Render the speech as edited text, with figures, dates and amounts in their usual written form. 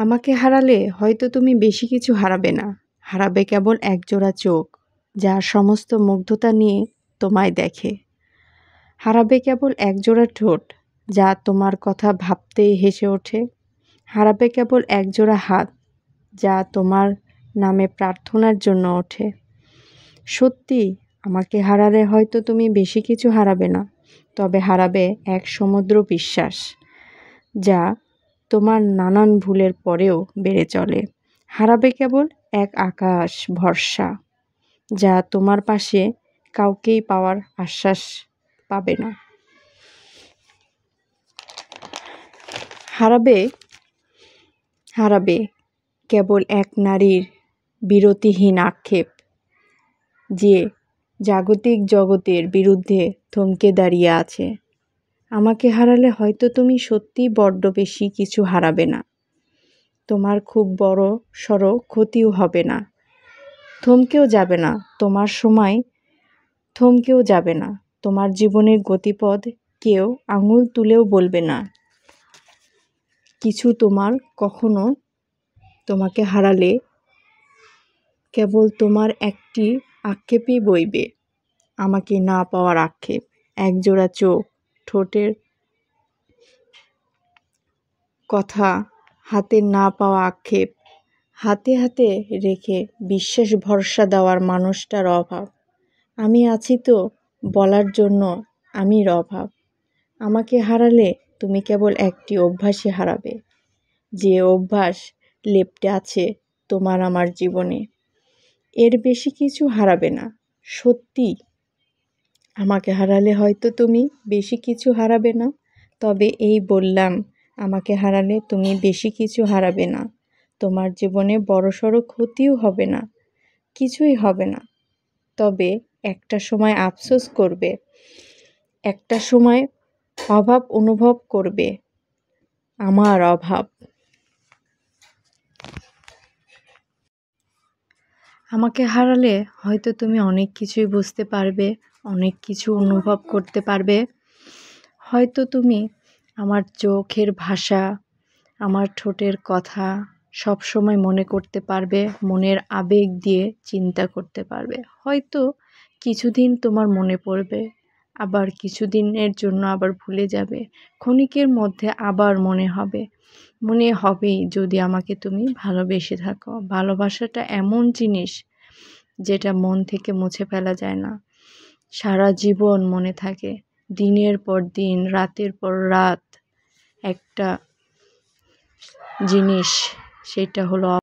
আমাকে হারালে হয়তো তুমি বেশি কিছু হারাবে না, হারাবে কেবল একজোড়া চোখ যা সমস্ত মুগ্ধতা নিয়ে তোমায় দেখে। হারাবে কেবল একজোড়া ঠোঁট যা তোমার কথা ভাবতেই হেসে ওঠে। হারাবে কেবল একজোড়া হাত যা তোমার নামে প্রার্থনার জন্য ওঠে। সত্যি, আমাকে হারালে হয়তো তুমি বেশি কিছু হারাবে না, তবে হারাবে এক সমুদ্র বিশ্বাস যা তোমার নানান ভুলের পরেও বেড়ে চলে। হারাবে কেবল এক আকাশ ভরসা যা তোমার পাশে কাউকেই পাওয়ার আশ্বাস পাবে না। হারাবে কেবল এক নারীর বিরতিহীন আক্ষেপ যে জাগতিক জগতের বিরুদ্ধে থমকে দাঁড়িয়ে আছে। আমাকে হারালে হয়তো তুমি সত্যিই বড্ড বেশি কিছু হারাবে না, তোমার খুব বড় সড়ো ক্ষতিও হবে না, থমকেও যাবে না তোমার সময়, থমকেও যাবে না তোমার জীবনের গতিপথ, কেউ আঙুল তুলেও বলবে না কিছু। তোমার কখনো তোমাকে হারালে কেবল তোমার একটি আক্ষেপই বইবে, আমাকে না পাওয়ার আক্ষেপ। একজোড়া চোখ, ঠোঁটের কথা, হাতে না পাওয়া আক্ষেপ, হাতে হাতে রেখে বিশ্বাস ভরসা দেওয়ার মানুষটার অভাব। আমি আছি তো বলার জন্য আমির অভাব। আমাকে হারালে তুমি কেবল একটি অভ্যাসই হারাবে, যে অভ্যাস লেপ্টে আছে তোমার আমার জীবনে। এর বেশি কিছু হারাবে না। সত্যি, আমাকে হারালে হয়তো তুমি বেশি কিছু হারাবে না, তবে এই বললাম, আমাকে হারালে তুমি বেশি কিছু হারাবে না, তোমার জীবনে বড়সড় ক্ষতিও হবে না, কিছুই হবে না। তবে একটা সময় আফসোস করবে, একটা সময় অভাব অনুভব করবে, আমার অভাব। আমাকে হারালে হয়তো তুমি অনেক কিছুই বুঝতে পারবে, অনেক কিছু অনুভব করতে পারবে। হয়তো তুমি আমার চোখের ভাষা, আমার ঠোঁটের কথা সব সময় মনে করতে পারবে, মনের আবেগ দিয়ে চিন্তা করতে পারবে। হয়তো কিছুদিন তোমার মনে পড়বে, আবার কিছুদিনের জন্য আবার ভুলে যাবে, ক্ষণিকের মধ্যে আবার মনে হবেই যদি আমাকে তুমি ভালোবেসে থাকো। ভালোবাসাটা এমন জিনিস যেটা মন থেকে মুছে ফেলা যায় না, সারা জীবন মনে থাকে। দিনের পর দিন, রাতের পর রাত একটা জিনিস, সেটা হলো